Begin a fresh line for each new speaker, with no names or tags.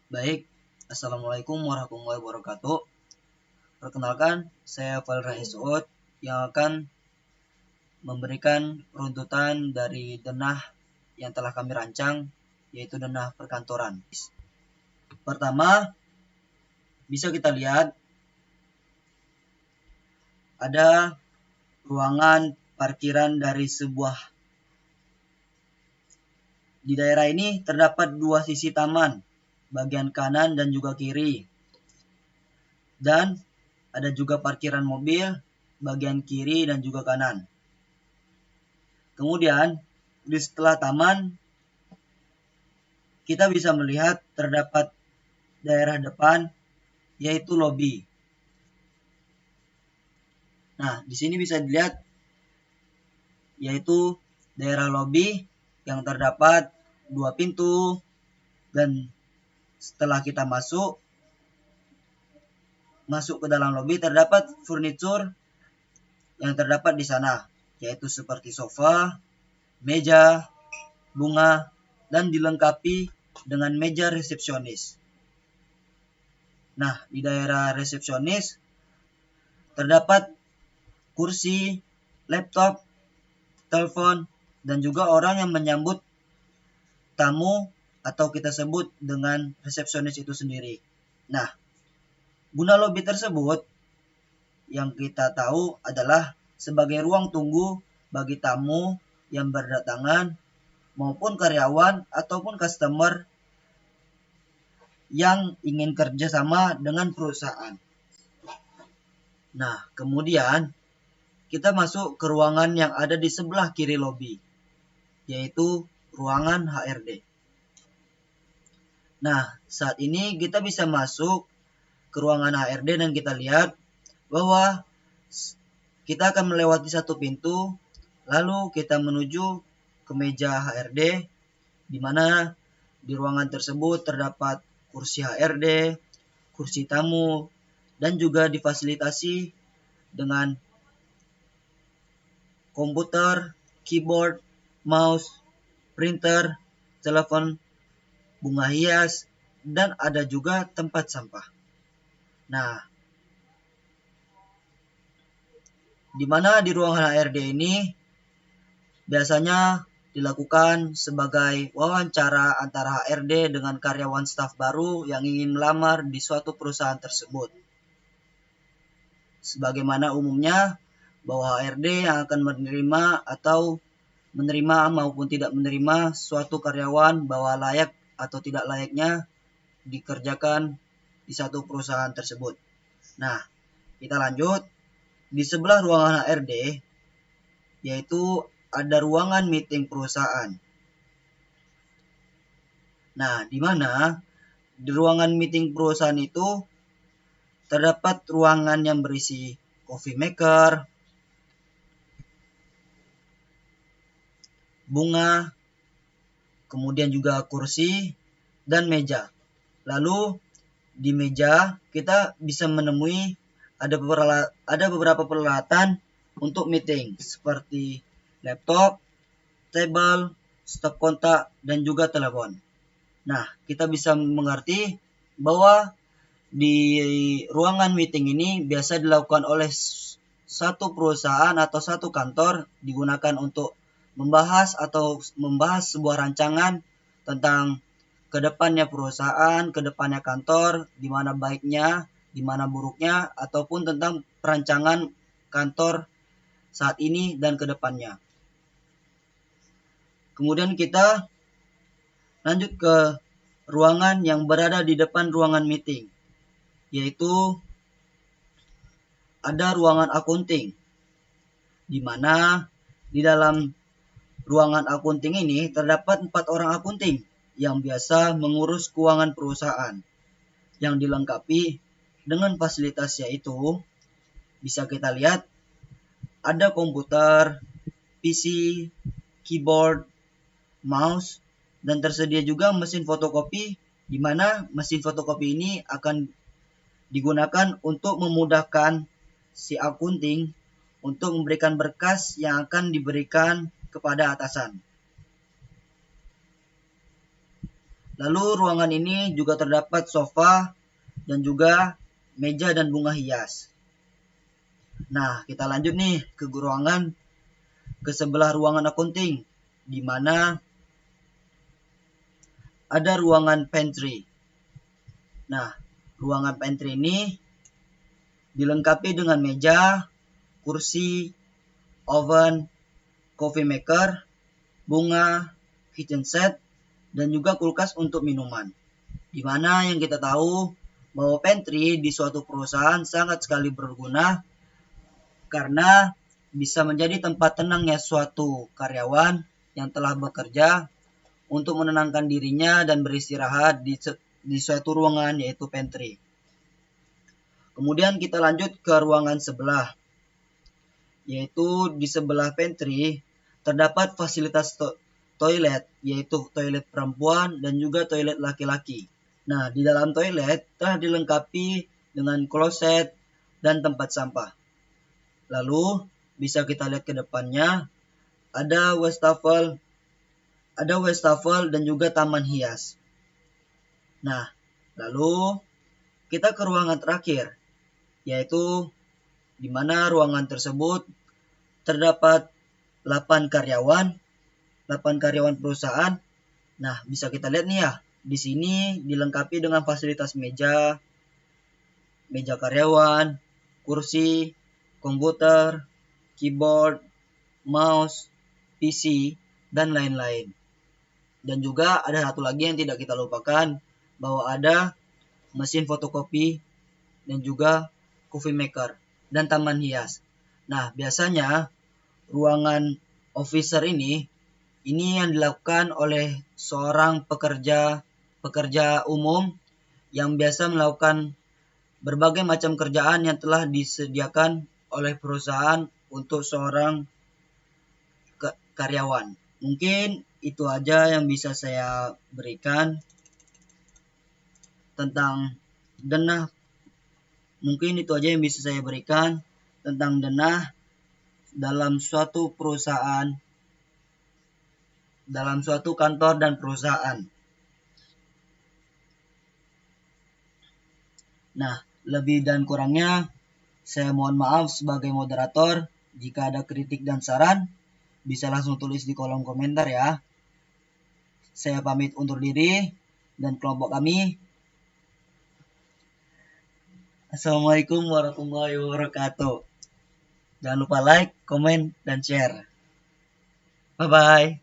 Baik, Assalamualaikum warahmatullahi wabarakatuh. Perkenalkan, saya Valra Esot yang akan memberikan runtutan dari denah yang telah kami rancang, yaitu denah perkantoran. Pertama, bisa kita lihat ada ruangan parkiran dari sebuah. Di daerah ini terdapat dua sisi taman, bagian kanan dan juga kiri. Dan ada juga parkiran mobil bagian kiri dan juga kanan. Kemudian di setelah taman kita bisa melihat terdapat daerah depan yaitu lobi. Nah, di sini bisa dilihat yaitu daerah lobi yang terdapat dua pintu, dan setelah kita masuk ke dalam lobi terdapat furnitur yang terdapat di sana, yaitu seperti sofa, meja, bunga, dan dilengkapi dengan meja resepsionis. Nah, di daerah resepsionis terdapat kursi, laptop, telepon, dan juga orang yang menyambut tamu atau kita sebut dengan resepsionis itu sendiri. Nah, guna lobi tersebut yang kita tahu adalah sebagai ruang tunggu bagi tamu yang berdatangan maupun karyawan ataupun customer yang ingin kerjasama dengan perusahaan. Nah, kemudian kita masuk ke ruangan yang ada di sebelah kiri lobi, yaitu ruangan HRD. Nah, saat ini kita bisa masuk ke ruangan HRD dan kita lihat bahwa kita akan melewati satu pintu, lalu kita menuju ke meja HRD, di mana di ruangan tersebut terdapat kursi HRD, kursi tamu, dan juga difasilitasi dengan komputer, keyboard, mouse, printer, telepon, bunga hias, dan ada juga tempat sampah. Nah, di mana di ruangan HRD ini biasanya dilakukan sebagai wawancara antara HRD dengan karyawan staf baru yang ingin melamar di suatu perusahaan tersebut. Sebagaimana umumnya bahwa HRD yang akan menerima atau menerima maupun tidak menerima suatu karyawan bahwa layak atau tidak layaknya dikerjakan di satu perusahaan tersebut. Nah, kita lanjut. Di sebelah ruangan HRD yaitu ada ruangan meeting perusahaan. Nah, di mana di ruangan meeting perusahaan itu terdapat ruangan yang berisi coffee maker, bunga, kemudian juga kursi dan meja. Lalu di meja kita bisa menemui ada beberapa peralatan untuk meeting seperti laptop, table, stop kontak, dan juga telepon. Nah, kita bisa mengerti bahwa di ruangan meeting ini biasa dilakukan oleh satu perusahaan atau satu kantor digunakan untuk membahas sebuah rancangan tentang kedepannya perusahaan, kedepannya kantor, di mana baiknya, di mana buruknya, ataupun tentang perancangan kantor saat ini dan kedepannya. Kemudian kita lanjut ke ruangan yang berada di depan ruangan meeting, yaitu ada ruangan akunting, di mana di dalam ruangan akunting ini terdapat 4 orang akunting yang biasa mengurus keuangan perusahaan, yang dilengkapi dengan fasilitas yaitu bisa kita lihat ada komputer, PC, keyboard, mouse, dan tersedia juga mesin fotokopi, di mana mesin fotokopi ini akan digunakan untuk memudahkan si akunting untuk memberikan berkas yang akan diberikan kepada atasan. Lalu ruangan ini juga terdapat sofa dan juga meja dan bunga hias. Nah, kita lanjut nih ke ruangan ke sebelah ruangan accounting, di mana ada ruangan pantry. Nah, ruangan pantry ini dilengkapi dengan meja, kursi, oven, coffee maker, bunga, kitchen set, dan juga kulkas untuk minuman. Di mana yang kita tahu bahwa pantry di suatu perusahaan sangat sekali berguna karena bisa menjadi tempat tenangnya suatu karyawan yang telah bekerja untuk menenangkan dirinya dan beristirahat di suatu ruangan yaitu pantry. Kemudian kita lanjut ke ruangan sebelah, yaitu di sebelah pantry terdapat fasilitas toilet, yaitu toilet perempuan dan juga toilet laki-laki. Nah, di dalam toilet telah dilengkapi dengan kloset dan tempat sampah. Lalu, bisa kita lihat ke depannya, ada wastafel dan juga taman hias. Nah, lalu kita ke ruangan terakhir, yaitu di mana ruangan tersebut terdapat 8 karyawan perusahaan. Nah, bisa kita lihat nih ya, di sini dilengkapi dengan fasilitas meja karyawan, kursi, komputer, keyboard, mouse, PC, dan lain-lain. Dan juga ada satu lagi yang tidak kita lupakan, bahwa ada mesin fotokopi dan juga coffee maker dan taman hias. Nah, biasanya ruangan officer ini yang dilakukan oleh seorang pekerja umum yang biasa melakukan berbagai macam kerjaan yang telah disediakan oleh perusahaan untuk seorang karyawan. Mungkin itu aja yang bisa saya berikan tentang denah. Mungkin itu aja yang bisa saya berikan tentang denah dalam suatu perusahaan, dalam suatu kantor dan perusahaan. Nah, lebih dan kurangnya saya mohon maaf sebagai moderator. Jika ada kritik dan saran, bisa langsung tulis di kolom komentar ya. Saya pamit undur diri dan kelompok kami. Assalamualaikum warahmatullahi wabarakatuh. Jangan lupa like, komen, dan share. Bye-bye.